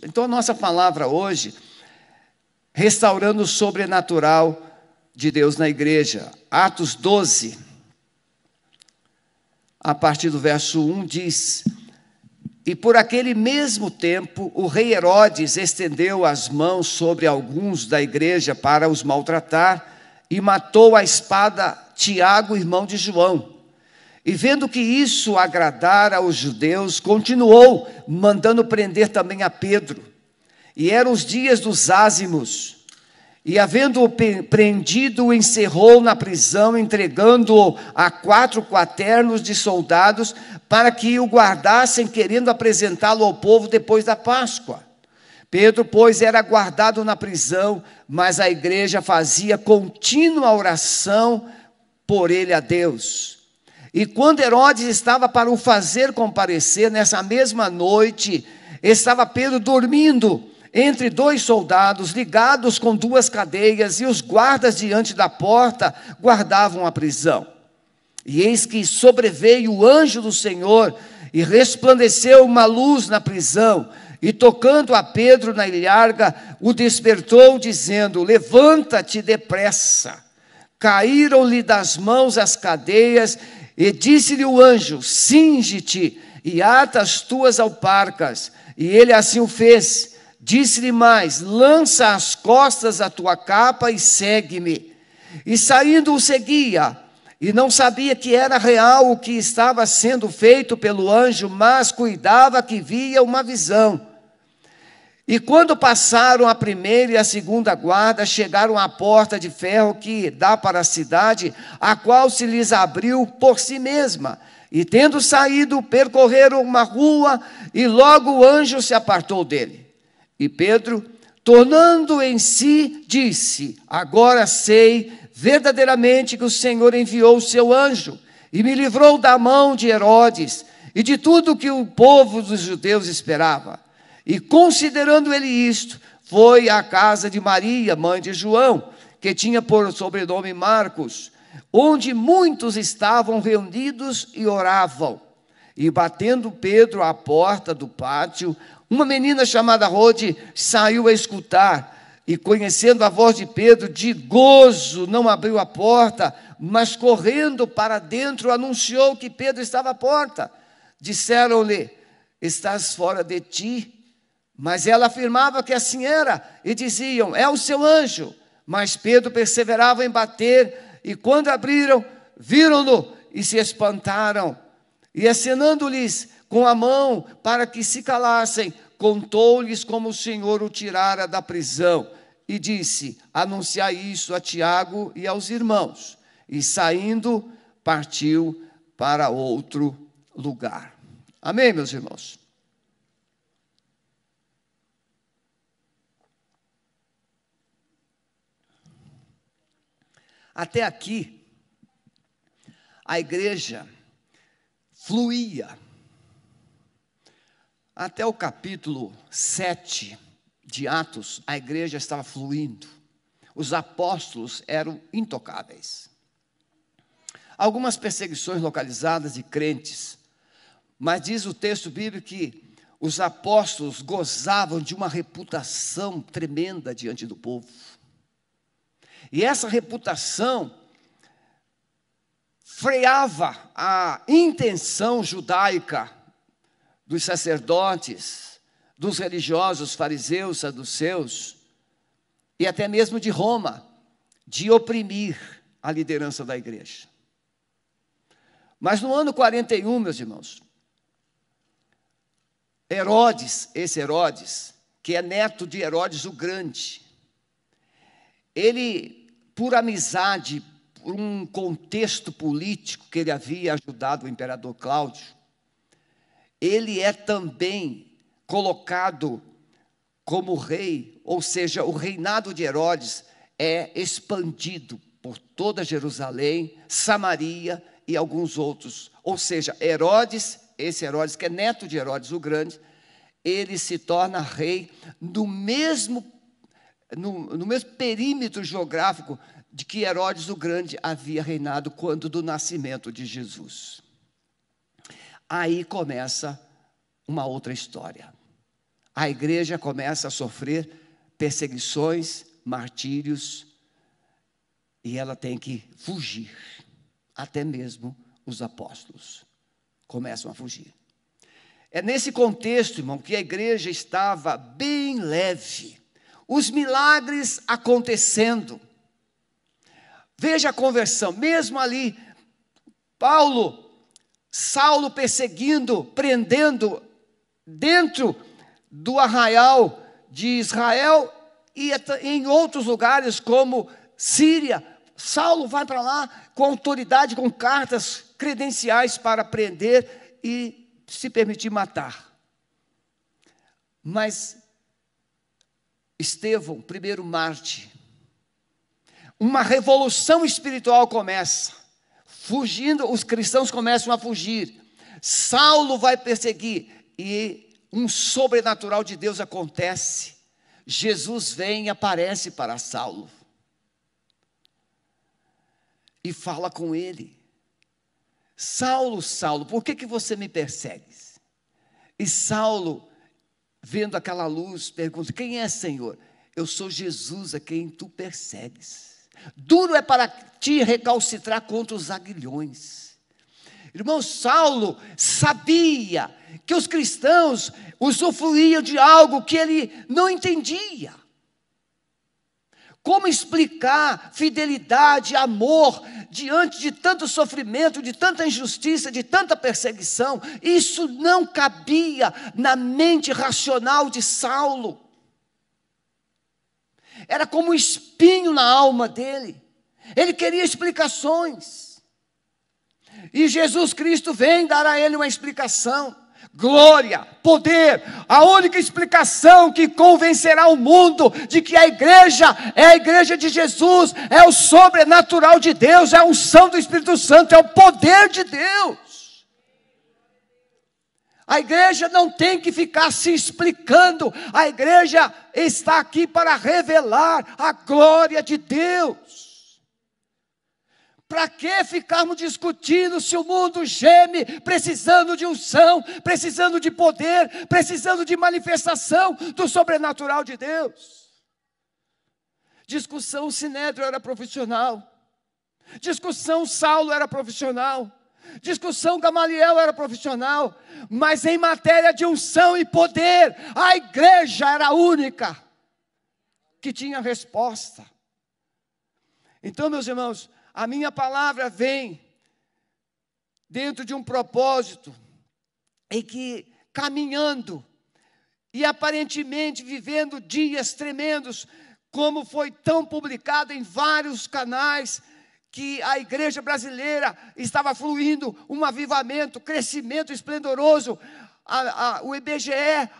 Então, a nossa palavra hoje, restaurando o sobrenatural de Deus na igreja. Atos 12, a partir do verso 1, diz: E por aquele mesmo tempo, o rei Herodes estendeu as mãos sobre alguns da igreja para os maltratar, e matou à espada Tiago, irmão de João. E vendo que isso agradara aos judeus, continuou mandando prender também a Pedro. E eram os dias dos ázimos. E havendo-o prendido, o encerrou na prisão, entregando-o a 4 quaternos de soldados, para que o guardassem, querendo apresentá-lo ao povo depois da Páscoa. Pedro, pois, era guardado na prisão, mas a igreja fazia contínua oração por ele a Deus. E quando Herodes estava para o fazer comparecer, nessa mesma noite, estava Pedro dormindo entre 2 soldados, ligados com 2 cadeias, e os guardas diante da porta guardavam a prisão. E eis que sobreveio o anjo do Senhor, e resplandeceu uma luz na prisão, e tocando a Pedro na ilharga, o despertou, dizendo: Levanta-te depressa. Caíram-lhe das mãos as cadeias, e disse-lhe o anjo: Cinge-te e ata as tuas alparcas. E ele assim o fez. Disse-lhe mais: Lança às costas a tua capa e segue-me. E saindo o seguia, e não sabia que era real o que estava sendo feito pelo anjo, mas cuidava que via uma visão. E quando passaram a primeira e a segunda guarda, chegaram à porta de ferro que dá para a cidade, a qual se lhes abriu por si mesma. E tendo saído, percorreram uma rua, e logo o anjo se apartou dele. E Pedro, tornando em si, disse: Agora sei verdadeiramente que o Senhor enviou o seu anjo, e me livrou da mão de Herodes, e de tudo que o povo dos judeus esperava. E considerando ele isto, foi à casa de Maria, mãe de João, que tinha por sobrenome Marcos, onde muitos estavam reunidos e oravam. E batendo Pedro à porta do pátio, uma menina chamada Rode saiu a escutar, e conhecendo a voz de Pedro, de gozo não abriu a porta, mas correndo para dentro anunciou que Pedro estava à porta. Disseram-lhe: Estás fora de ti? Mas ela afirmava que assim era, e diziam: É o seu anjo. Mas Pedro perseverava em bater, e quando abriram, viram-no e se espantaram. E acenando-lhes com a mão para que se calassem, contou-lhes como o Senhor o tirara da prisão, e disse: Anunciai isso a Tiago e aos irmãos. E saindo, partiu para outro lugar. Amém, meus irmãos? Até aqui, a igreja fluía. Até o capítulo 7 de Atos, a igreja estava fluindo. Os apóstolos eram intocáveis. Algumas perseguições localizadas de crentes, mas diz o texto bíblico que os apóstolos gozavam de uma reputação tremenda diante do povo. E essa reputação freava a intenção judaica dos sacerdotes, dos religiosos, fariseus, saduceus, e até mesmo de Roma, de oprimir a liderança da igreja. Mas no ano 41, meus irmãos, Herodes, esse Herodes, que é neto de Herodes o Grande, ele, por amizade, por um contexto político que ele havia ajudado o imperador Cláudio, ele é também colocado como rei, ou seja, o reinado de Herodes é expandido por toda Jerusalém, Samaria e alguns outros. Ou seja, Herodes, esse Herodes que é neto de Herodes o Grande, ele se torna rei no mesmo perímetro geográfico de que Herodes o Grande havia reinado quando do nascimento de Jesus. Aí começa uma outra história. a igreja começa a sofrer perseguições, martírios, e ela tem que fugir. Até mesmo os apóstolos começam a fugir. É nesse contexto, irmão, que a igreja estava bem leve. Os milagres acontecendo. Veja a conversão, mesmo ali, Saulo perseguindo, prendendo, dentro do arraial de Israel, e em outros lugares como Síria, Saulo vai para lá com autoridade, com cartas credenciais para prender e se permitir matar. Mas Estevão, primeiro mártir, uma revolução espiritual começa, fugindo, os cristãos começam a fugir, Saulo vai perseguir, e um sobrenatural de Deus acontece, Jesus vem e aparece para Saulo, e fala com ele, Saulo, Saulo, por que você me persegues? E Saulo, vendo aquela luz, pergunta, quem é, Senhor? Eu sou Jesus a quem tu persegues. Duro é para ti recalcitrar contra os aguilhões. Irmão, Saulo sabia que os cristãos usufruíam de algo que ele não entendia. Como explicar fidelidade, amor, diante de tanto sofrimento, de tanta injustiça, de tanta perseguição? Isso não cabia na mente racional de Saulo. Era como um espinho na alma dele. Ele queria explicações. E Jesus Cristo vem dar a ele uma explicação. Glória, poder, a única explicação que convencerá o mundo de que a igreja é a igreja de Jesus, é o sobrenatural de Deus, é a unção do Espírito Santo, é o poder de Deus. A igreja não tem que ficar se explicando, a igreja está aqui para revelar a glória de Deus. Para que ficarmos discutindo se o mundo geme, precisando de unção, precisando de poder, precisando de manifestação do sobrenatural de Deus? Discussão Sinédrio era profissional, discussão Saulo era profissional, discussão Gamaliel era profissional, mas em matéria de unção e poder, a igreja era a única que tinha resposta. Então, meus irmãos, a minha palavra vem dentro de um propósito em que, caminhando e aparentemente vivendo dias tremendos, como foi tão publicado em vários canais, que a igreja brasileira estava fluindo um avivamento, crescimento esplendoroso. O IBGE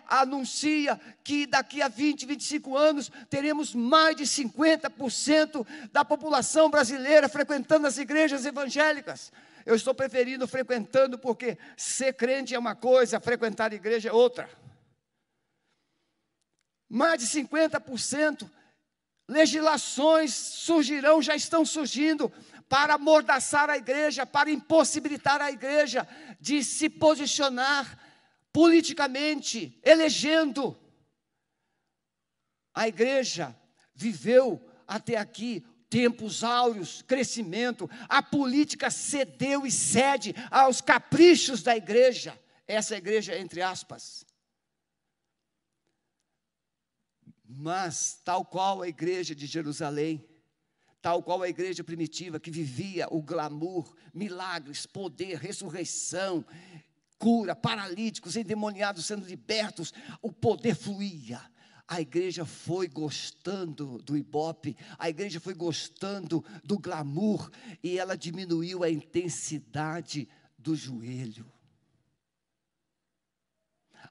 anuncia que daqui a 20, 25 anos, teremos mais de 50% da população brasileira frequentando as igrejas evangélicas. Eu estou preferindo frequentando, porque ser crente é uma coisa, frequentar a igreja é outra. Mais de 50%. Legislações surgirão, já estão surgindo, para amordaçar a igreja, para impossibilitar a igreja de se posicionar politicamente, elegendo. A igreja viveu até aqui tempos áureos, crescimento, a política cedeu e cede aos caprichos da igreja, essa igreja entre aspas. Mas, tal qual a igreja de Jerusalém, tal qual a igreja primitiva que vivia o glamour, milagres, poder, ressurreição, cura, paralíticos, endemoniados sendo libertos, o poder fluía. A igreja foi gostando do ibope, a igreja foi gostando do glamour, e ela diminuiu a intensidade do joelho.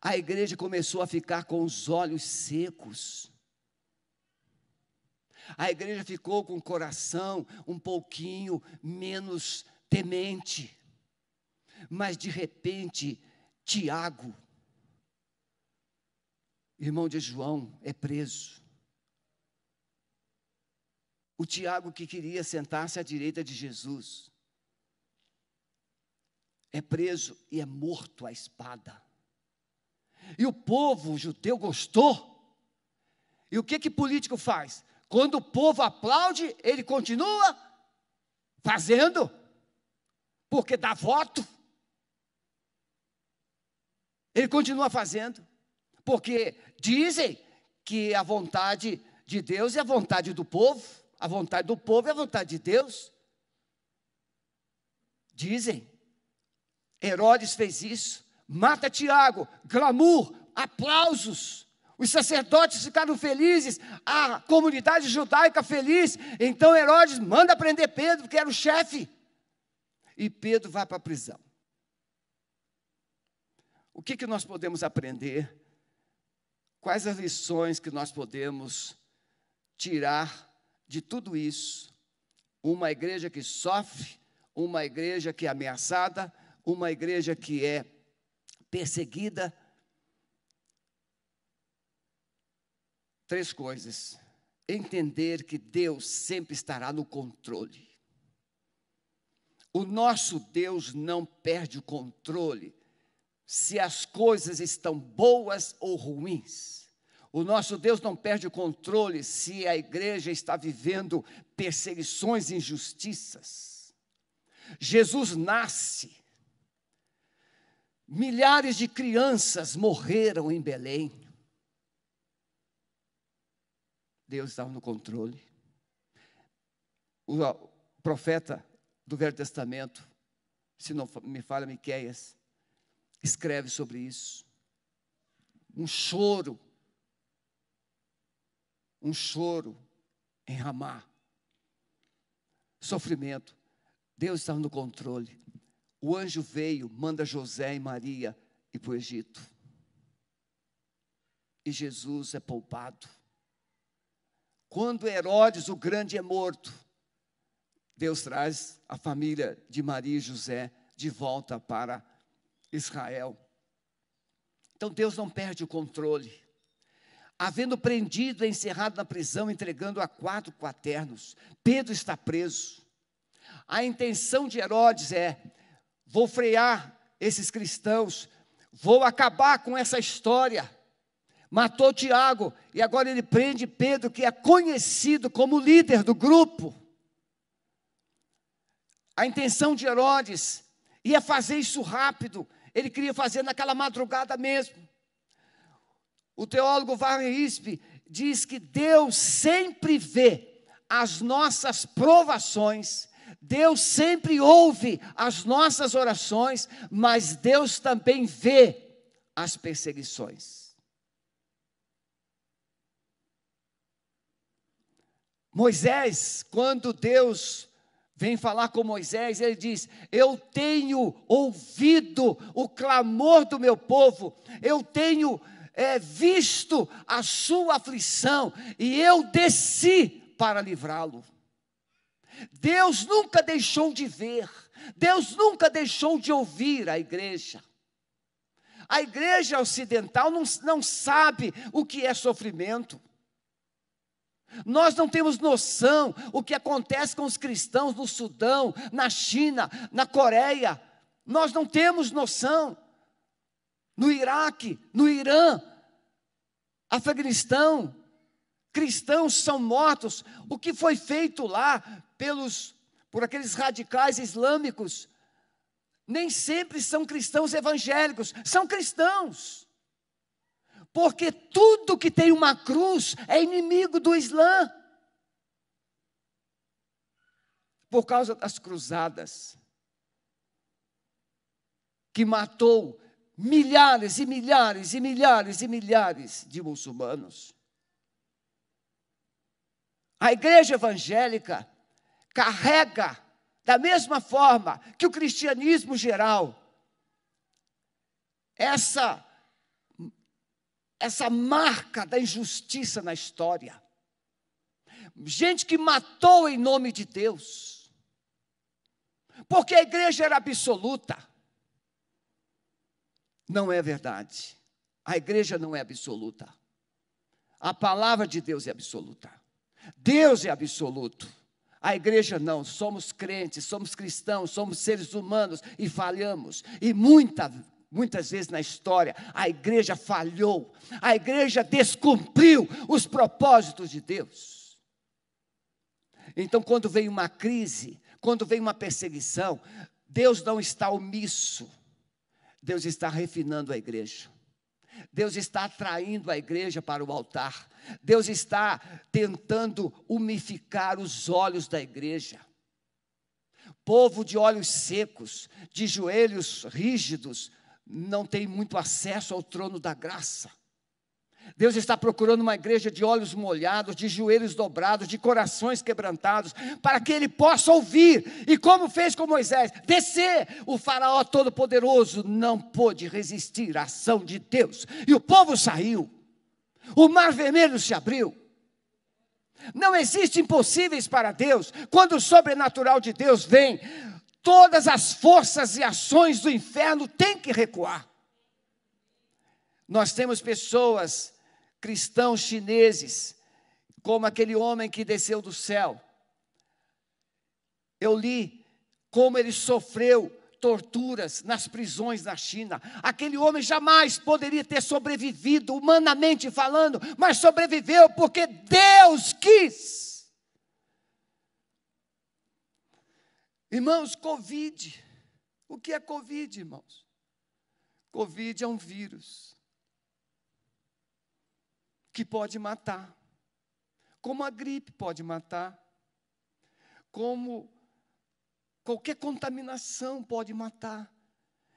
A igreja começou a ficar com os olhos secos. A igreja ficou com o coração um pouquinho menos temente. Mas de repente, Tiago, irmão de João, é preso. O Tiago que queria sentar-se à direita de Jesus, é preso e é morto à espada. E o povo judeu gostou. E o que político faz? Quando o povo aplaude, ele continua fazendo, porque dá voto. Ele continua fazendo, porque dizem que a vontade de Deus é a vontade do povo, a vontade do povo é a vontade de Deus. Dizem. Herodes fez isso, mata Tiago, glamour, aplausos. Os sacerdotes ficaram felizes, a comunidade judaica feliz. Então Herodes manda prender Pedro, que era o chefe. E Pedro vai para a prisão. O que nós podemos aprender? Quais as lições que nós podemos tirar de tudo isso? Uma igreja que sofre, uma igreja que é ameaçada, uma igreja que é perseguida. 3 coisas. Entender que Deus sempre estará no controle. O nosso Deus não perde o controle se as coisas estão boas ou ruins. O nosso Deus não perde o controle se a igreja está vivendo perseguições e injustiças. Jesus nasce. Milhares de crianças morreram em Belém. Deus estava no controle. O profeta do Velho Testamento, se não me falha, Miqueias, escreve sobre isso. Um choro em Ramá. Sofrimento. Deus estava no controle. O anjo veio, manda José e Maria ir para o Egito. E Jesus é poupado. Quando Herodes, o grande, é morto, Deus traz a família de Maria e José de volta para Israel. Então Deus não perde o controle. Havendo prendido e encerrado na prisão, entregando a 4 quaternos, Pedro está preso. A intenção de Herodes é: vou frear esses cristãos, vou acabar com essa história. Matou Tiago, e agora ele prende Pedro, que é conhecido como líder do grupo. A intenção de Herodes ia fazer isso rápido, ele queria fazer naquela madrugada mesmo. O teólogo Warren Wiersbe diz que Deus sempre vê as nossas provações, Deus sempre ouve as nossas orações, mas Deus também vê as perseguições. Moisés, quando Deus vem falar com Moisés, ele diz: eu tenho ouvido o clamor do meu povo, eu tenho visto a sua aflição, e eu desci para livrá-lo. Deus nunca deixou de ver, Deus nunca deixou de ouvir a igreja. A igreja ocidental não sabe o que é sofrimento. Nós não temos noção o que acontece com os cristãos no Sudão, na China, na Coreia. Nós não temos noção. No Iraque, no Irã, Afeganistão, cristãos são mortos. O que foi feito lá por aqueles radicais islâmicos, nem sempre são cristãos evangélicos, são cristãos. Porque tudo que tem uma cruz é inimigo do Islã. Por causa das cruzadas, que matou milhares e milhares e milhares e milhares de muçulmanos. A igreja evangélica carrega, da mesma forma que o cristianismo geral, essa marca da injustiça na história. Gente que matou em nome de Deus, porque a igreja era absoluta. Não é verdade. A igreja não é absoluta. A palavra de Deus é absoluta. Deus é absoluto. A igreja não. Somos crentes, somos cristãos, somos seres humanos e falhamos. E muita muitas vezes na história, a igreja falhou, a igreja descumpriu os propósitos de Deus. Então, quando vem uma crise, quando vem uma perseguição, Deus não está omisso, Deus está refinando a igreja. Deus está atraindo a igreja para o altar. Deus está tentando umificar os olhos da igreja. Povo de olhos secos, de joelhos rígidos, não tem muito acesso ao trono da graça. Deus está procurando uma igreja de olhos molhados, de joelhos dobrados, de corações quebrantados, para que Ele possa ouvir, e como fez com Moisés, descer. O faraó todo-poderoso não pôde resistir à ação de Deus, e o povo saiu, o mar vermelho se abriu. Não existe impossíveis para Deus. Quando o sobrenatural de Deus vem, todas as forças e ações do inferno têm que recuar. Nós temos pessoas, cristãos chineses, como aquele homem que desceu do céu. Eu li como ele sofreu torturas nas prisões na China. Aquele homem jamais poderia ter sobrevivido, humanamente falando, mas sobreviveu porque Deus quis. Irmãos, Covid. O que é Covid, irmãos? Covid é um vírus que pode matar, como a gripe pode matar, como qualquer contaminação pode matar.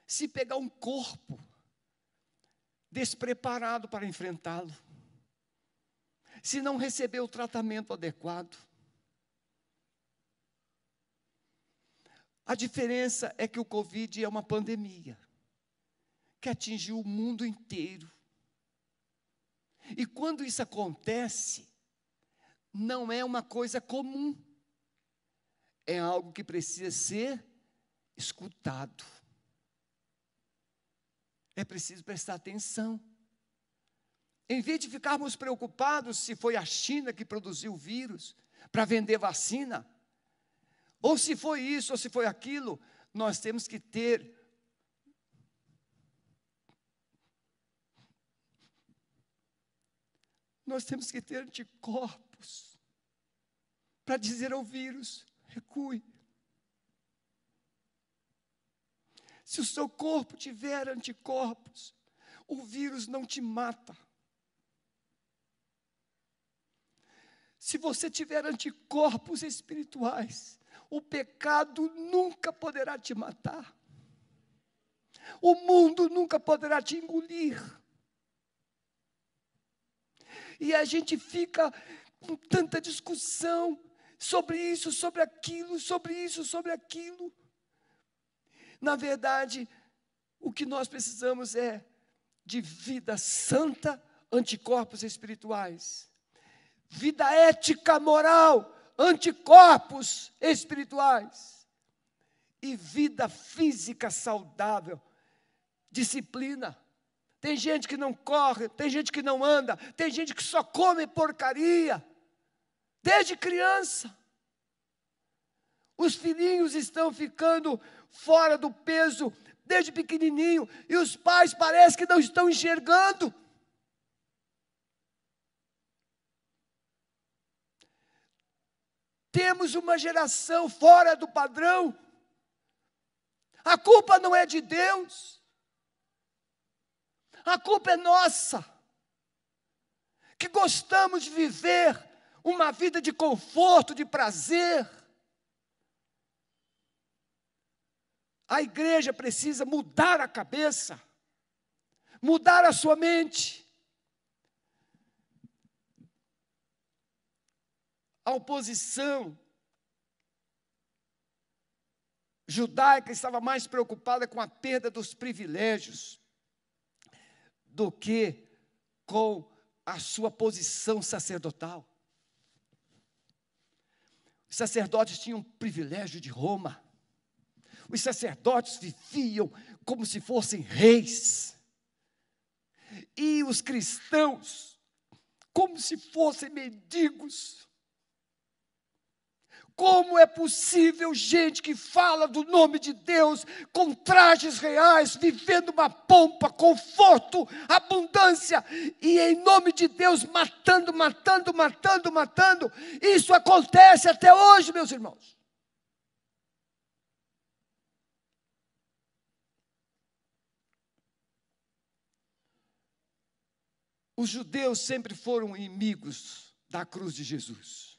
Se pegar um corpo despreparado para enfrentá-lo, se não receber o tratamento adequado. A diferença é que o Covid é uma pandemia que atingiu o mundo inteiro. E quando isso acontece, não é uma coisa comum. É algo que precisa ser escutado. É preciso prestar atenção. Em vez de ficarmos preocupados se foi a China que produziu o vírus para vender vacina, ou se foi isso, ou se foi aquilo, nós temos que ter anticorpos para dizer ao vírus: recue. Se o seu corpo tiver anticorpos, o vírus não te mata. Se você tiver anticorpos espirituais, o pecado nunca poderá te matar. O mundo nunca poderá te engolir. E a gente fica com tanta discussão sobre isso, sobre aquilo, sobre isso, sobre aquilo. Na verdade, o que nós precisamos é de vida santa, anticorpos espirituais. Vida ética, moral, anticorpos espirituais. E vida física saudável, disciplina. Tem gente que não corre, tem gente que não anda, tem gente que só come porcaria, desde criança. Os filhinhos estão ficando fora do peso desde pequenininho, e os pais parecem que não estão enxergando. Temos uma geração fora do padrão. A culpa não é de Deus. A culpa é nossa, que gostamos de viver uma vida de conforto, de prazer. A igreja precisa mudar a cabeça, mudar a sua mente. A oposição judaica estava mais preocupada com a perda dos privilégios do que com a sua posição sacerdotal. Os sacerdotes tinham privilégio de Roma. Os sacerdotes viviam como se fossem reis. E os cristãos, como se fossem mendigos. Como é possível gente que fala do nome de Deus com trajes reais, vivendo uma pompa, conforto, abundância, e em nome de Deus matando, matando, matando, matando? Isso acontece até hoje, meus irmãos. Os judeus sempre foram inimigos da cruz de Jesus.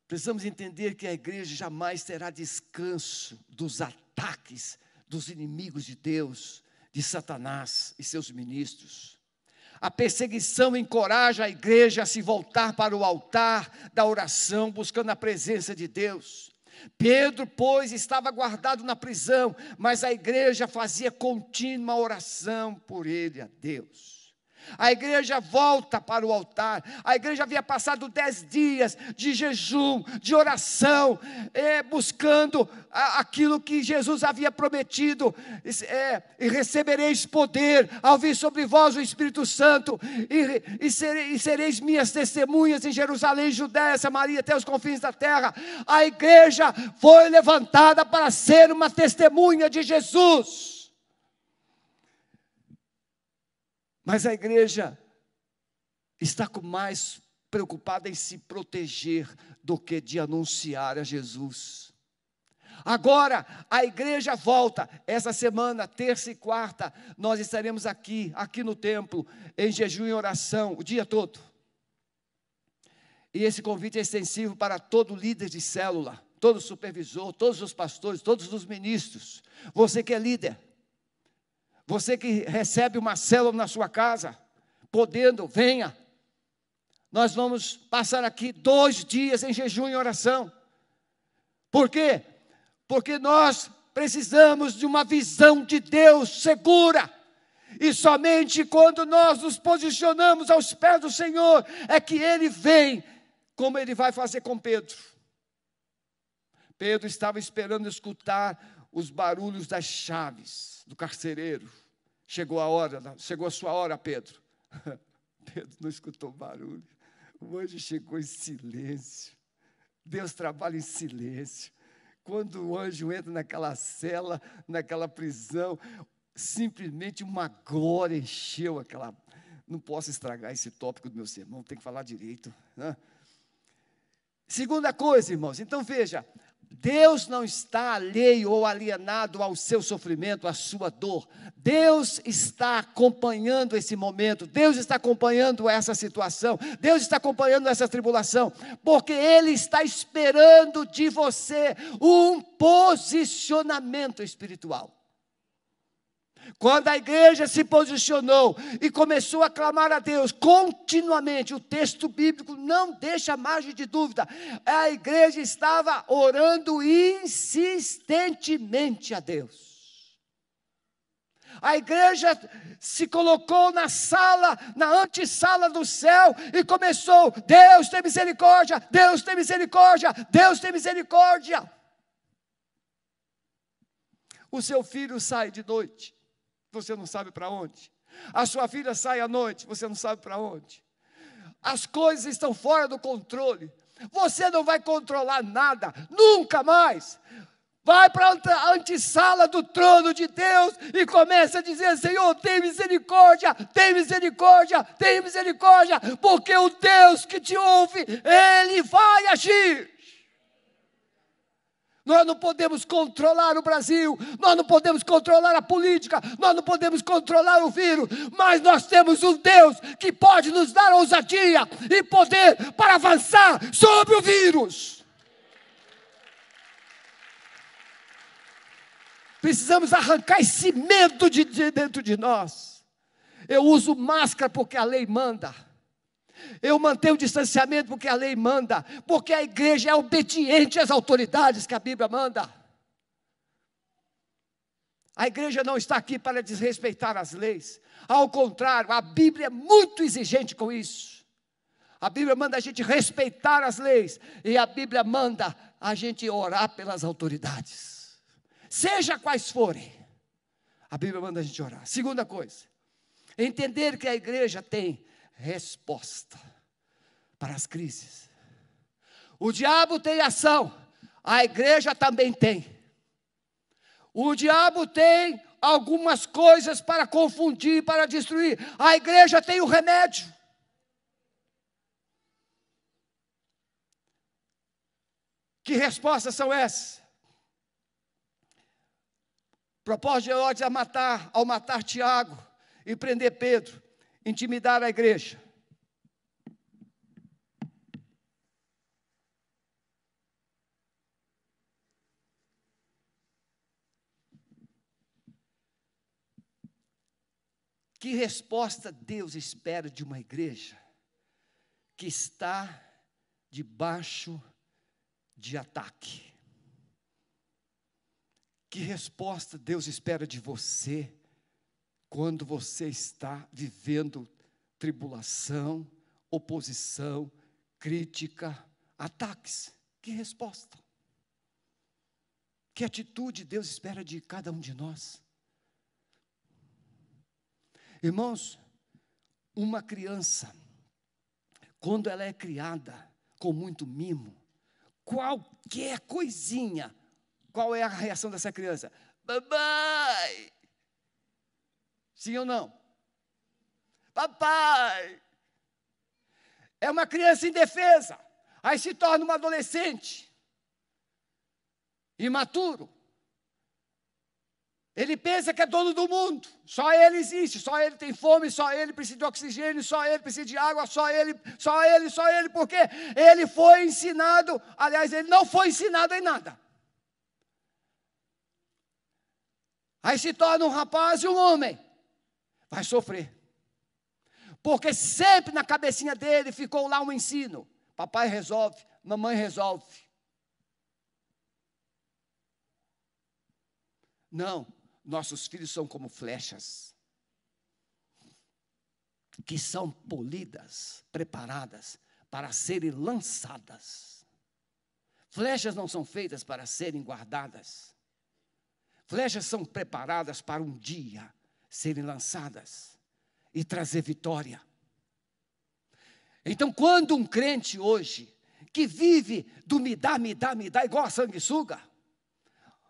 Precisamos entender que a igreja jamais terá descanso dos ataques dos inimigos de Deus, de Satanás e seus ministros. A perseguição encoraja a igreja a se voltar para o altar da oração, buscando a presença de Deus. Pedro, pois, estava guardado na prisão, mas a igreja fazia contínua oração por ele a Deus. A igreja volta para o altar. A igreja havia passado 10 dias de jejum, de oração, buscando aquilo que Jesus havia prometido. E recebereis poder ao vir sobre vós o Espírito Santo, e sereis minhas testemunhas em Jerusalém, Judéia, Samaria, até os confins da terra. A igreja foi levantada para ser uma testemunha de Jesus. Mas a igreja está mais preocupada em se proteger do que de anunciar a Jesus. Agora, a igreja volta. Essa semana, terça e quarta, nós estaremos aqui no templo, em jejum e oração, o dia todo. E esse convite é extensivo para todo líder de célula, todo supervisor, todos os pastores, todos os ministros. Você que é líder, você que recebe uma célula na sua casa, podendo, venha. Nós vamos passar aqui 2 dias em jejum e oração. Por quê? Porque nós precisamos de uma visão de Deus segura. E somente quando nós nos posicionamos aos pés do Senhor, é que Ele vem, como Ele vai fazer com Pedro. Pedro estava esperando escutar os barulhos das chaves do carcereiro. Chegou a sua hora, Pedro. Pedro não escutou barulho. O anjo chegou em silêncio. Deus trabalha em silêncio. Quando o anjo entra naquela cela, naquela prisão, simplesmente uma glória encheu aquela... Não posso estragar esse tópico do meu sermão, tem que falar direito, né? Segunda coisa, irmãos, então veja, Deus não está alheio ou alienado ao seu sofrimento, à sua dor. Deus está acompanhando esse momento, Deus está acompanhando essa situação, Deus está acompanhando essa tribulação, porque Ele está esperando de você um posicionamento espiritual. Quando a igreja se posicionou e começou a clamar a Deus continuamente, o texto bíblico não deixa margem de dúvida, a igreja estava orando insistentemente a Deus. A igreja se colocou na antessala do céu e começou: Deus tem misericórdia, Deus tem misericórdia, Deus tem misericórdia. O seu filho sai de noite, você não sabe para onde. A sua filha sai à noite, você não sabe para onde. As coisas estão fora do controle. Você não vai controlar nada, nunca mais. Vai para a antessala do trono de Deus e começa a dizer: Senhor, tem misericórdia, tem misericórdia, tem misericórdia, porque o Deus que te ouve, Ele vai agir. Nós não podemos controlar o Brasil, nós não podemos controlar a política, nós não podemos controlar o vírus, mas nós temos um Deus que pode nos dar ousadia e poder para avançar sobre o vírus. Precisamos arrancar esse medo de dentro de nós. Eu uso máscara porque a lei manda. Eu mantenho o distanciamento porque a lei manda, porque a igreja é obediente às autoridades que a Bíblia manda. A igreja não está aqui para desrespeitar as leis. Ao contrário, a Bíblia é muito exigente com isso. A Bíblia manda a gente respeitar as leis, e a Bíblia manda a gente orar pelas autoridades, seja quais forem. A Bíblia manda a gente orar. Segunda coisa, entender que a igreja tem resposta para as crises. O diabo tem ação, a igreja também tem. O diabo tem algumas coisas para confundir, para destruir. A igreja tem o remédio. Que respostas são essas? O propósito de Herodes ao matar Tiago e prender Pedro, intimidar a igreja. Que resposta Deus espera de uma igreja que está debaixo de ataque? Que resposta Deus espera de você quando você está vivendo tribulação, oposição, crítica, ataques? Que resposta? Que atitude Deus espera de cada um de nós? Irmãos, uma criança, quando ela é criada com muito mimo, qualquer coisinha, qual é a reação dessa criança? Papai! Sim ou não? Papai! É uma criança indefesa, aí se torna um adolescente, imaturo. Ele pensa que é dono do mundo, só ele existe, só ele tem fome, só ele precisa de oxigênio, só ele precisa de água, só ele, porque ele foi ensinado, aliás, ele não foi ensinado em nada. Aí se torna um rapaz e um homem, vai sofrer, porque sempre na cabecinha dele ficou lá um ensino, papai resolve, mamãe resolve. Não. Nossos filhos são como flechas, que são polidas, preparadas para serem lançadas. Flechas não são feitas para serem guardadas. Flechas são preparadas para um dia serem lançadas e trazer vitória. Então, quando um crente hoje, que vive do me dá, igual a sanguessuga,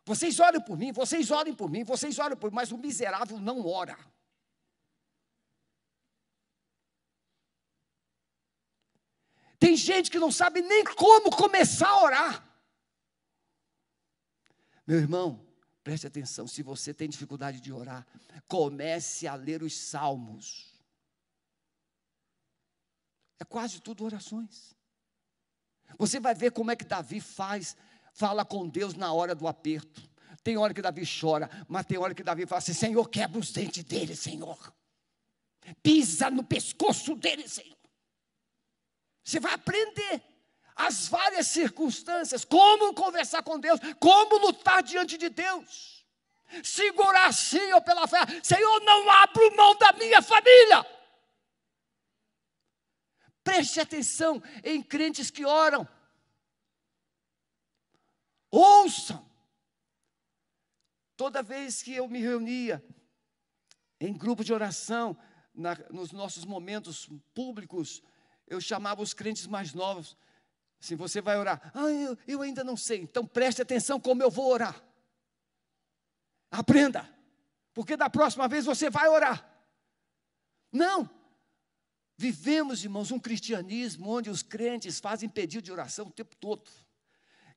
vocês orem por mim, vocês orem por mim, vocês orem por mim, mas o miserável não ora. Tem gente que não sabe nem como começar a orar. Meu irmão, preste atenção, se você tem dificuldade de orar, comece a ler os salmos. É quase tudo orações. Você vai ver como é que Davi fala com Deus na hora do aperto. Tem hora que Davi chora, mas tem hora que Davi fala assim: Senhor, quebra os dentes dele, Senhor. Pisa no pescoço dele, Senhor. Você vai aprender as várias circunstâncias, como conversar com Deus, como lutar diante de Deus. Segurar assim ou pela fé. Senhor, não abro mão da minha família. Preste atenção em crentes que oram. Ouçam. Toda vez que eu me reunia em grupo de oração, nos nossos momentos públicos, eu chamava os crentes mais novos. Assim, você vai orar. Eu ainda não sei. Então preste atenção como eu vou orar. Aprenda. Porque da próxima vez você vai orar. Não. Vivemos, irmãos, um cristianismo onde os crentes fazem pedido de oração o tempo todo.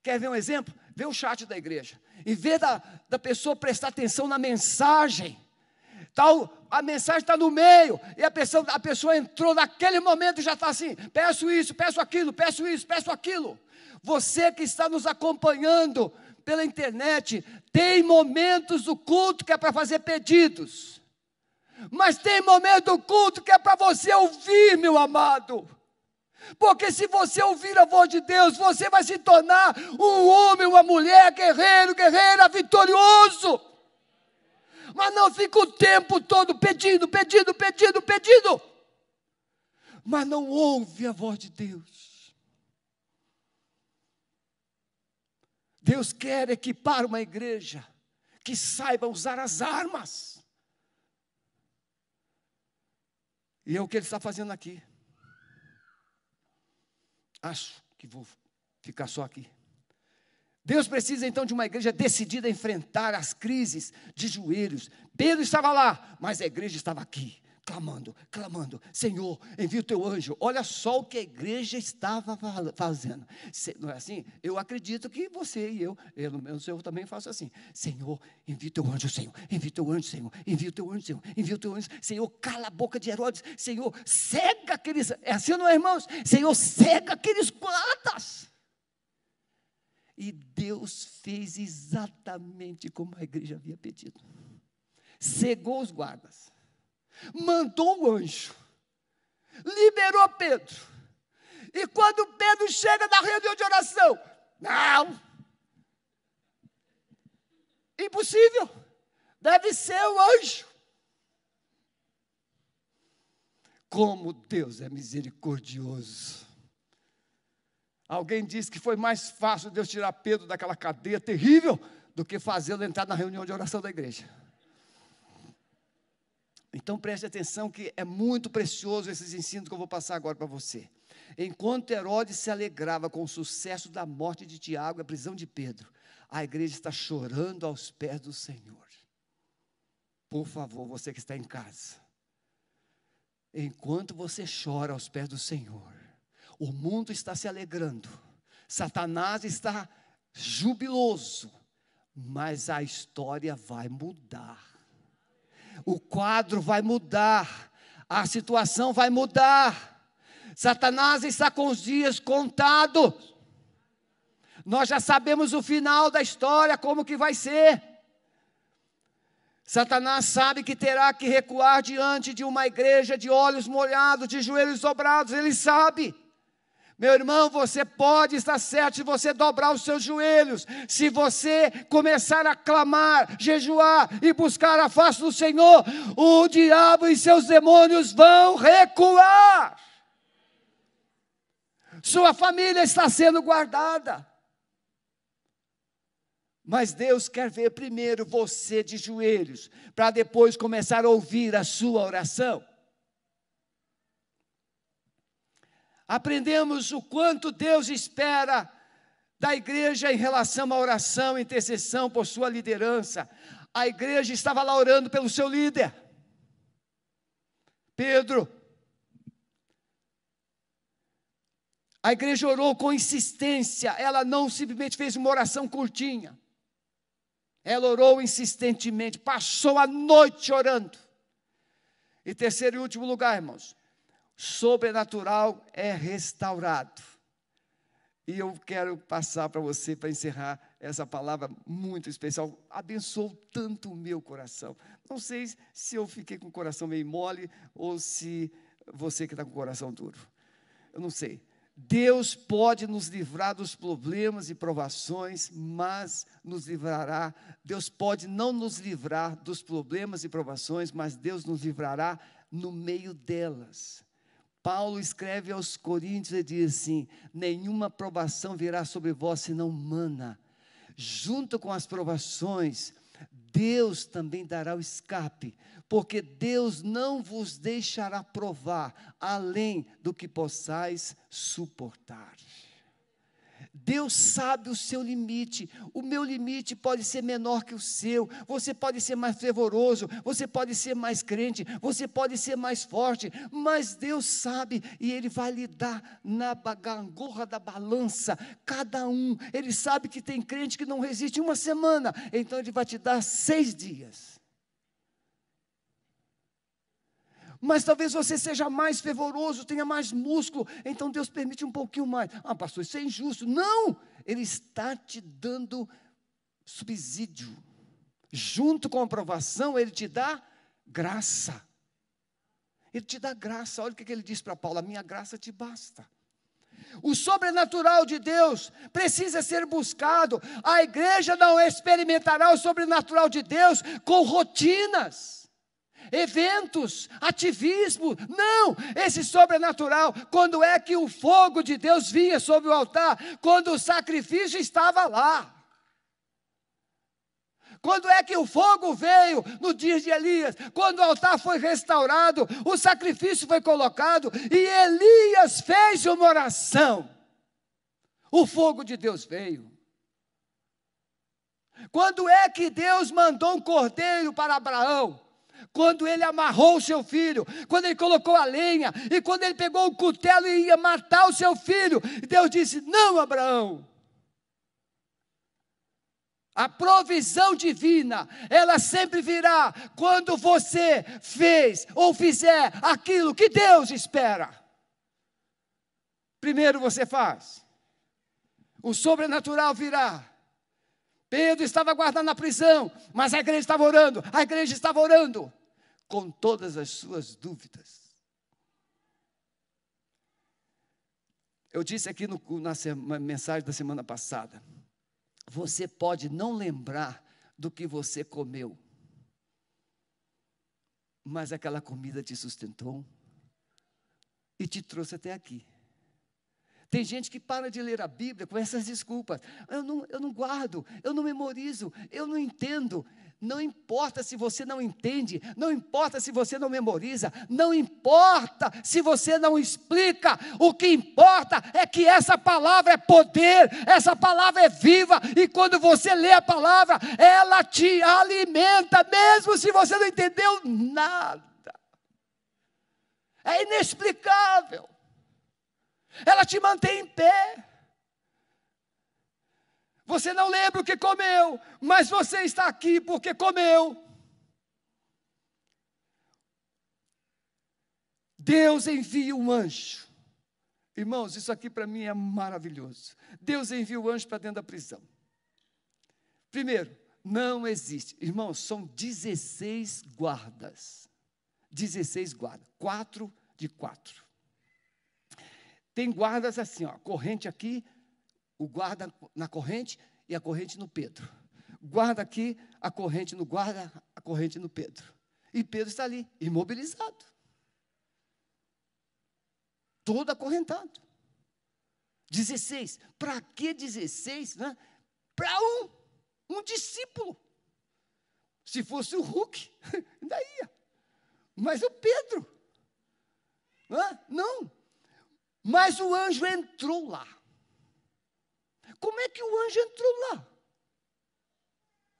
Quer ver um exemplo? Vê o chat da igreja. Em vez da pessoa prestar atenção na mensagem, a mensagem está no meio, e a pessoa entrou naquele momento e já está assim: peço isso, peço aquilo, peço isso, peço aquilo. Você que está nos acompanhando pela internet, tem momentos do culto que é para fazer pedidos, mas tem momento do culto que é para você ouvir, meu amado. Porque se você ouvir a voz de Deus, você vai se tornar um homem, uma mulher, guerreira, vitorioso. Mas não fica o tempo todo pedindo. Mas não ouve a voz de Deus. Deus quer equipar uma igreja que saiba usar as armas. E é o que Ele está fazendo aqui. Acho que vou ficar só aqui. Deus precisa então de uma igreja decidida a enfrentar as crises de joelhos. Pedro estava lá, mas a igreja estava aqui, clamando, clamando. Senhor, envia o teu anjo. Olha só o que a igreja estava fazendo. Não é assim? Eu acredito que você e eu também faço assim. Senhor, envia o teu anjo, Senhor. Envia o teu anjo, Senhor. Envia o teu anjo, Senhor. Envia o teu anjo. Senhor, cala a boca de Herodes. Senhor, cega aqueles... É assim, não é, irmãos? Senhor, cega aqueles guardas. E Deus fez exatamente como a igreja havia pedido. Cegou os guardas. Mandou o anjo. Liberou Pedro. E quando Pedro chega na reunião de oração, não. Impossível. Deve ser o anjo. Como Deus é misericordioso. Alguém disse que foi mais fácil Deus tirar Pedro daquela cadeia terrível do que fazê-lo entrar na reunião de oração da igreja. Então preste atenção que é muito precioso esses ensinos que eu vou passar agora para você. Enquanto Herodes se alegrava com o sucesso da morte de Tiago e a prisão de Pedro, a igreja está chorando aos pés do Senhor. Por favor, você que está em casa, enquanto você chora aos pés do Senhor, o mundo está se alegrando, Satanás está jubiloso, mas a história vai mudar, o quadro vai mudar, a situação vai mudar. Satanás está com os dias contados, nós já sabemos o final da história, como que vai ser. Satanás sabe que terá que recuar diante de uma igreja de olhos molhados, de joelhos dobrados, ele sabe. Meu irmão, você pode estar certo se você dobrar os seus joelhos, se você começar a clamar, jejuar e buscar a face do Senhor, o diabo e seus demônios vão recuar. Sua família está sendo guardada. Mas Deus quer ver primeiro você de joelhos, para depois começar a ouvir a sua oração. Aprendemos o quanto Deus espera da igreja em relação à oração, intercessão por sua liderança. A igreja estava lá orando pelo seu líder, Pedro. A igreja orou com insistência, ela não simplesmente fez uma oração curtinha. Ela orou insistentemente, passou a noite orando. E terceiro e último lugar, irmãos, sobrenatural é restaurado. E eu quero passar para você, para encerrar essa palavra muito especial. Abençoou tanto o meu coração. Não sei se eu fiquei com o coração meio mole, ou se você que está com o coração duro. Eu não sei. Deus pode nos livrar dos problemas e provações, mas nos livrará. Deus pode não nos livrar dos problemas e provações, mas Deus nos livrará no meio delas. Paulo escreve aos Coríntios e diz assim: nenhuma provação virá sobre vós senão humana. Junto com as provações, Deus também dará o escape, porque Deus não vos deixará provar além do que possais suportar. Deus sabe o seu limite. O meu limite pode ser menor que o seu. Você pode ser mais fervoroso, você pode ser mais crente, você pode ser mais forte, mas Deus sabe, e Ele vai lhe dar na gangorra da balança, cada um. Ele sabe que tem crente que não resiste uma semana, então Ele vai te dar 6 dias. Mas talvez você seja mais fervoroso, tenha mais músculo, então Deus permite um pouquinho mais. Ah, pastor, isso é injusto. Não, Ele está te dando subsídio. Junto com a aprovação, Ele te dá graça. Ele te dá graça. Olha o que Ele diz para Paulo: a minha graça te basta. O sobrenatural de Deus precisa ser buscado. A igreja não experimentará o sobrenatural de Deus com rotinas, eventos, ativismo. Não, esse sobrenatural, quando é que o fogo de Deus vinha sobre o altar? Quando o sacrifício estava lá. Quando é que o fogo veio? No dia de Elias, quando o altar foi restaurado, o sacrifício foi colocado, e Elias fez uma oração. o fogo de Deus veio. Quando é que Deus mandou um cordeiro para Abraão? Quando ele amarrou o seu filho, quando ele colocou a lenha, e quando ele pegou o cutelo e ia matar o seu filho, Deus disse: não, Abraão. A provisão divina, ela sempre virá quando você fez ou fizer aquilo que Deus espera. Primeiro você faz, o sobrenatural virá. Pedro estava guardado na prisão, mas a igreja estava orando, com todas as suas dúvidas. Eu disse aqui na mensagem da semana passada, você pode não lembrar do que você comeu, mas aquela comida te sustentou e te trouxe até aqui. Tem gente que para de ler a Bíblia com essas desculpas. Eu não guardo, eu não memorizo, eu não entendo. Não importa se você não entende, não importa se você não memoriza, não importa se você não explica. O que importa é que essa palavra é poder, essa palavra é viva. E quando você lê a palavra, ela te alimenta, mesmo se você não entendeu nada. É inexplicável. Ela te mantém em pé. Você não lembra o que comeu, mas você está aqui porque comeu. Deus envia um anjo. Irmãos, isso aqui para mim é maravilhoso. Deus envia o anjo para dentro da prisão. Primeiro, não existe. Irmãos, são 16 guardas. 16 guardas. 4 de 4. Tem guardas assim, ó, corrente aqui, o guarda na corrente e a corrente no Pedro. Guarda aqui, a corrente no guarda, a corrente no Pedro. E Pedro está ali, imobilizado. Todo acorrentado. 16. Para que 16? Né? Para um discípulo. Se fosse o Hulk, ainda ia. Mas o Pedro. Não. Mas o anjo entrou lá. Como é que o anjo entrou lá?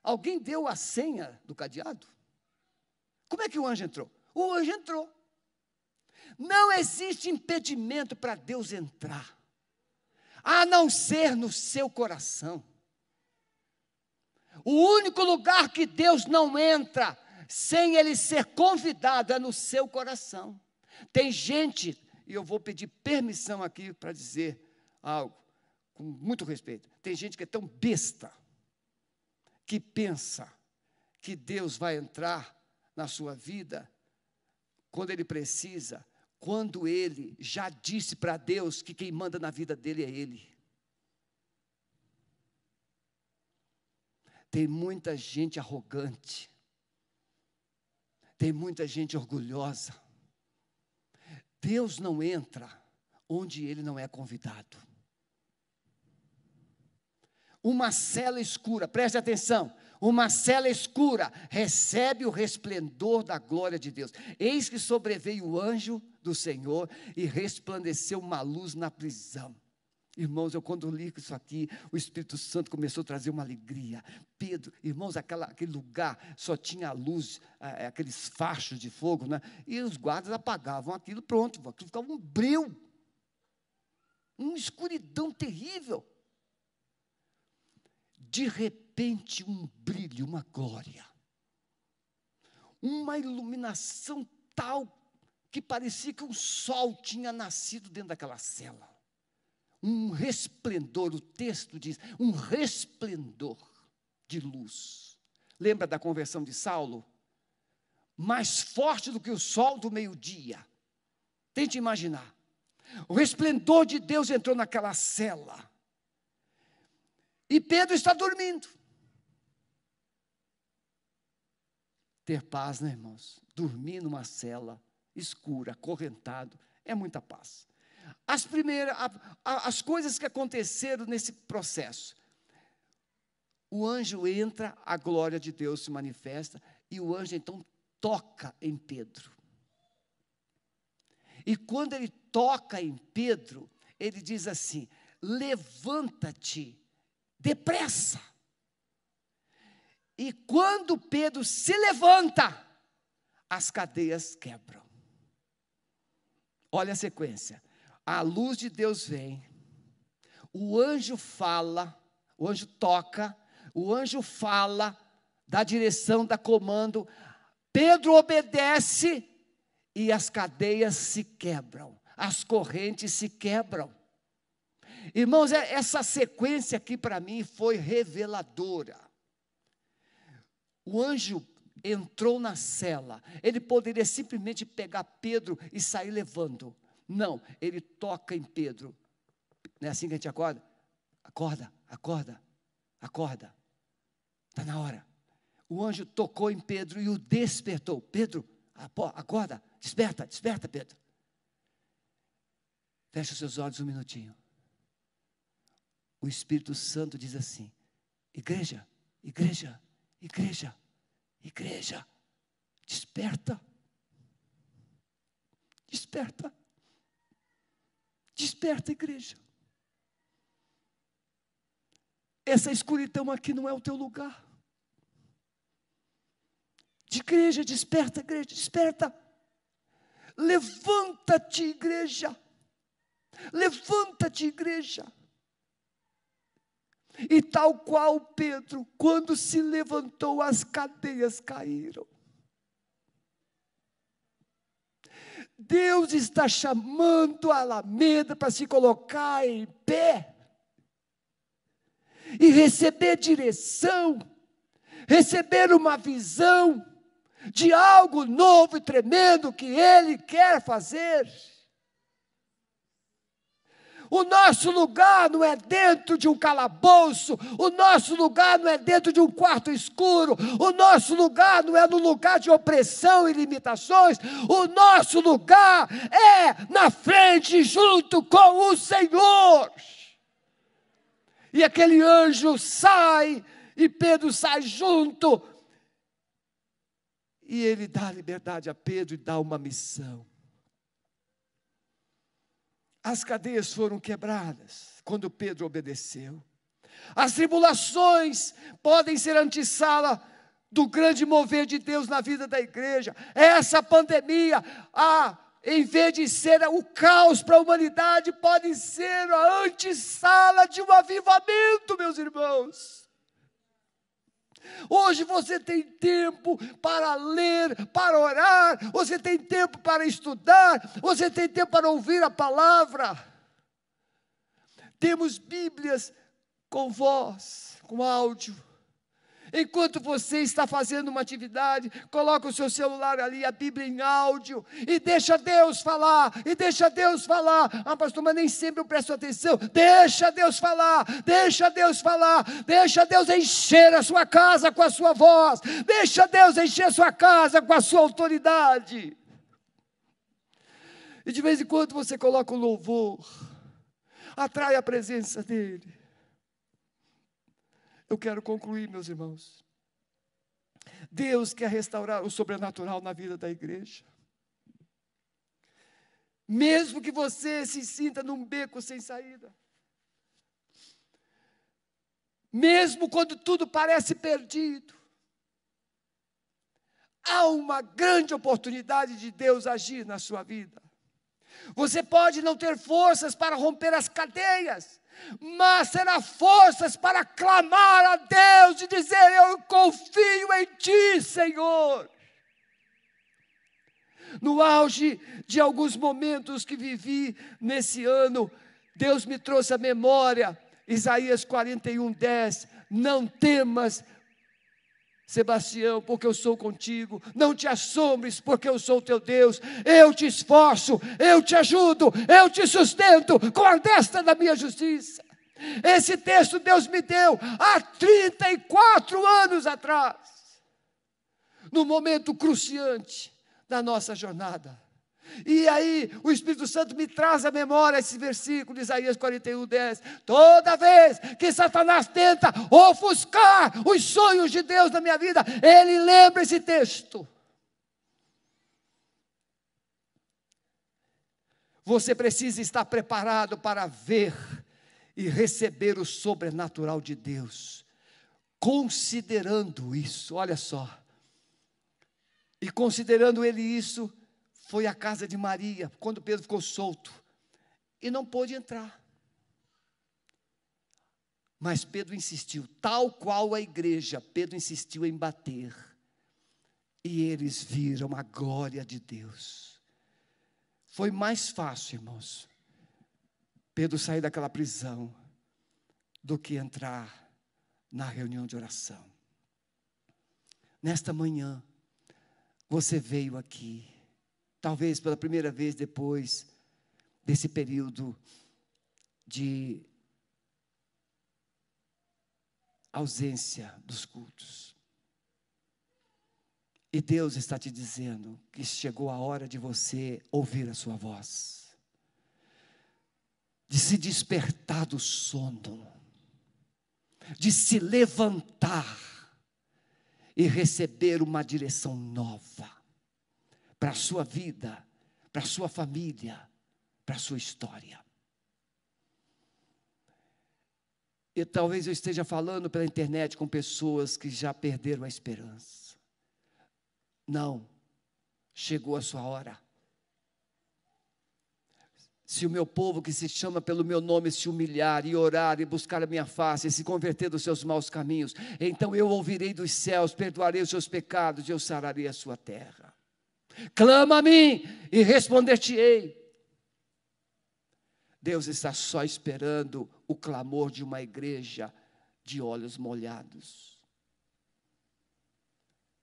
Alguém deu a senha do cadeado? Como é que o anjo entrou? O anjo entrou. Não existe impedimento para Deus entrar, a não ser no seu coração. O único lugar que Deus não entra sem Ele ser convidado é no seu coração. Tem gente... E eu vou pedir permissão aqui para dizer algo, com muito respeito. Tem gente que é tão besta, que pensa que Deus vai entrar na sua vida, quando Ele precisa, quando Ele já disse para Deus que quem manda na vida dele é Ele. Tem muita gente arrogante, tem muita gente orgulhosa. Deus não entra onde Ele não é convidado. Uma cela escura, preste atenção, uma cela escura recebe o resplendor da glória de Deus. Eis que sobreveio o anjo do Senhor e resplandeceu uma luz na prisão. Irmãos, quando li isso aqui, o Espírito Santo começou a trazer uma alegria. Pedro, irmãos, aquele lugar só tinha luz, aqueles fachos de fogo, né? E os guardas apagavam aquilo, pronto, aquilo ficava um breu, uma escuridão terrível. De repente, um brilho, uma glória, uma iluminação tal que parecia que um sol tinha nascido dentro daquela cela. Um resplendor, o texto diz, um resplendor de luz. Lembra da conversão de Saulo? Mais forte do que o sol do meio-dia. Tente imaginar. O resplendor de Deus entrou naquela cela. E Pedro está dormindo. Ter paz, né, irmãos? Dormir numa cela escura, acorrentado, é muita paz. As coisas que aconteceram nesse processo. O anjo entra, a glória de Deus se manifesta, e o anjo então toca em Pedro. E quando ele toca em Pedro, ele diz assim: levanta-te depressa. E quando Pedro se levanta, as cadeias quebram. Olha a sequência. A luz de Deus vem, o anjo fala, o anjo toca, o anjo fala, dá direção, dá comando, Pedro obedece e as cadeias se quebram, as correntes se quebram. Irmãos, essa sequência aqui para mim foi reveladora. O anjo entrou na cela, ele poderia simplesmente pegar Pedro e sair levando. Não, ele toca em Pedro. Não é assim que a gente acorda? Acorda, acorda, acorda. Está na hora. O anjo tocou em Pedro e o despertou. Pedro, acorda, desperta, desperta, Pedro. Fecha os seus olhos um minutinho. O Espírito Santo diz assim: igreja, igreja, igreja, igreja, desperta, desperta, desperta, igreja. Essa escuridão aqui não é o teu lugar. De igreja, desperta, igreja, desperta. Levanta-te, igreja. Levanta-te, igreja. E tal qual Pedro, quando se levantou, as cadeias caíram. Deus está chamando a Alameda para se colocar em pé e receber direção, receber uma visão de algo novo e tremendo que Ele quer fazer. O nosso lugar não é dentro de um calabouço, o nosso lugar não é dentro de um quarto escuro, o nosso lugar não é no lugar de opressão e limitações, o nosso lugar é na frente junto com o Senhor. E aquele anjo sai, e Pedro sai junto, e ele dá liberdade a Pedro e dá uma missão. As cadeias foram quebradas quando Pedro obedeceu. As tribulações podem ser antessala do grande mover de Deus na vida da igreja. Essa pandemia, em vez de ser o caos para a humanidade, pode ser a antessala de um avivamento, meus irmãos. Hoje você tem tempo para ler, para orar, você tem tempo para estudar, você tem tempo para ouvir a palavra. Temos Bíblias com voz, com áudio. Enquanto você está fazendo uma atividade, coloca o seu celular ali, a Bíblia em áudio, e deixa Deus falar, e deixa Deus falar. Pastor, mas nem sempre eu presto atenção. Deixa Deus falar, deixa Deus falar, deixa Deus encher a sua casa com a sua voz, deixa Deus encher a sua casa com a sua autoridade. E de vez em quando você coloca o louvor, atrai a presença dEle. Eu quero concluir, meus irmãos. Deus quer restaurar o sobrenatural na vida da igreja. Mesmo que você se sinta num beco sem saída. Mesmo quando tudo parece perdido. Há uma grande oportunidade de Deus agir na sua vida. Você pode não ter forças para romper as cadeias, mas terá forças para clamar a Deus e dizer: eu confio em Ti, Senhor. No auge de alguns momentos que vivi nesse ano, Deus me trouxe à memória Isaías 41:10, não temas, Sebastião, porque eu sou contigo, não te assombres, porque eu sou teu Deus, eu te esforço, eu te ajudo, eu te sustento com a destra da minha justiça. Esse texto Deus me deu há 34 anos atrás, no momento cruciante da nossa jornada. E aí o Espírito Santo me traz à memória esse versículo de Isaías 41:10. Toda vez que Satanás tenta ofuscar os sonhos de Deus na minha vida, ele lembra esse texto. Você precisa estar preparado para ver e receber o sobrenatural de Deus. Considerando isso, olha só. E considerando ele isso, foi à casa de Maria, quando Pedro ficou solto, e não pôde entrar. Mas Pedro insistiu, tal qual a igreja, Pedro insistiu em bater. E eles viram a glória de Deus. Foi mais fácil, irmãos, Pedro sair daquela prisão, do que entrar na reunião de oração. Nesta manhã, você veio aqui, talvez pela primeira vez depois desse período de ausência dos cultos. E Deus está te dizendo que chegou a hora de você ouvir a sua voz, de se despertar do sono, de se levantar e receber uma direção nova para a sua vida, para a sua família, para a sua história. E talvez eu esteja falando pela internet com pessoas que já perderam a esperança. Não, chegou a sua hora. Se o meu povo que se chama pelo meu nome se humilhar e orar e buscar a minha face e se converter dos seus maus caminhos, então eu ouvirei dos céus, perdoarei os seus pecados e eu sararei a sua terra. Clama a mim e responder-te-ei. Deus está só esperando o clamor de uma igreja de olhos molhados.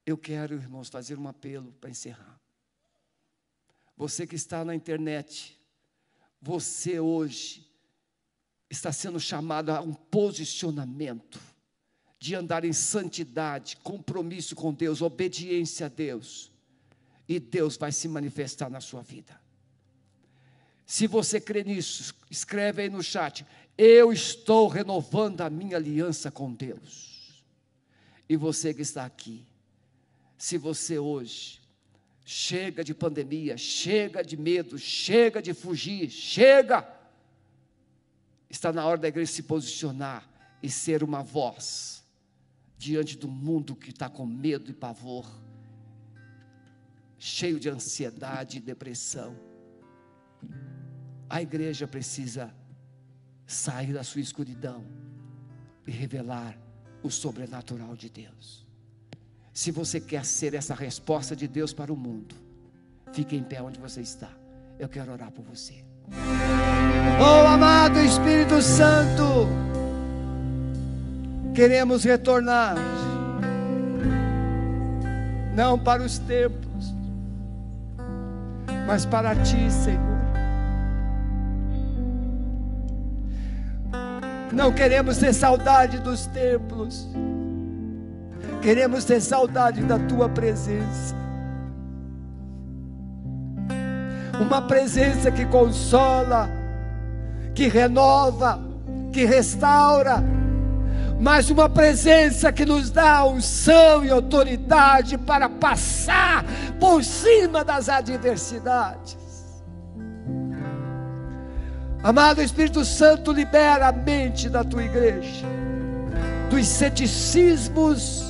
Eu quero, irmãos, fazer um apelo para encerrar. Você que está na internet, você hoje está sendo chamado a um posicionamento de andar em santidade, compromisso com Deus, obediência a Deus. E Deus vai se manifestar na sua vida. Se você crê nisso, escreve aí no chat: eu estou renovando a minha aliança com Deus. E você que está aqui, se você hoje chega de pandemia, chega de medo, chega de fugir, chega, está na hora da igreja se posicionar e ser uma voz diante do mundo que está com medo e pavor, cheio de ansiedade e depressão. A igreja precisa sair da sua escuridão e revelar o sobrenatural de Deus. Se você quer ser essa resposta de Deus para o mundo, fique em pé onde você está. Eu quero orar por você. Oh, amado Espírito Santo, queremos retornar, não para os templos, mas para Ti, Senhor. Não queremos ter saudade dos templos, queremos ter saudade da Tua presença. Uma presença que consola, que renova, que restaura, mas uma presença que nos dá unção e autoridade para passar por cima das adversidades. Amado Espírito Santo, libera a mente da Tua igreja dos ceticismos,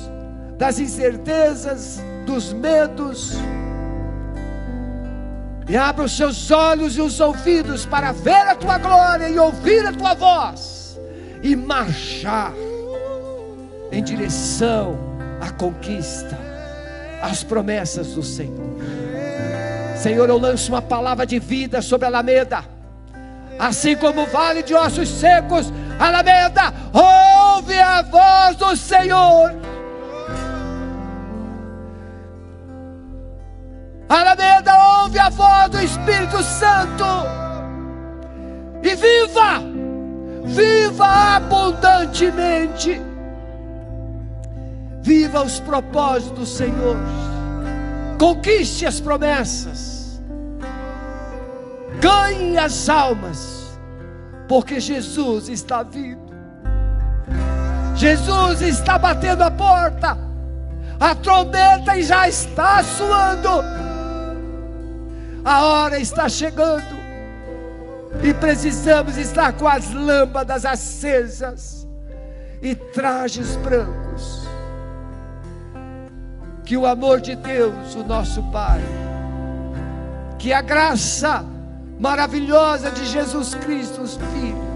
das incertezas, dos medos, e abra os seus olhos e os ouvidos para ver a Tua glória e ouvir a Tua voz e marchar em direção à conquista, às promessas do Senhor. Senhor, eu lanço uma palavra de vida sobre a Alameda, assim como o vale de ossos secos. Alameda, ouve a voz do Senhor. Alameda, ouve a voz do Espírito Santo e viva abundantemente, viva os propósitos do Senhor, conquiste as promessas, ganhe as almas, porque Jesus está vindo, Jesus está batendo a porta, a trombeta já está soando, a hora está chegando. E precisamos estar com as lâmpadas acesas e trajes brancos. Que o amor de Deus, o nosso Pai, que a graça maravilhosa de Jesus Cristo, o Filho,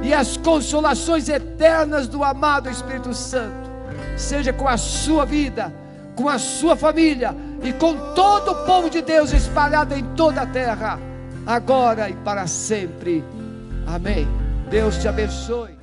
e as consolações eternas do amado Espírito Santo, seja com a sua vida, com a sua família e com todo o povo de Deus espalhado em toda a terra, agora e para sempre. Amém. Deus te abençoe.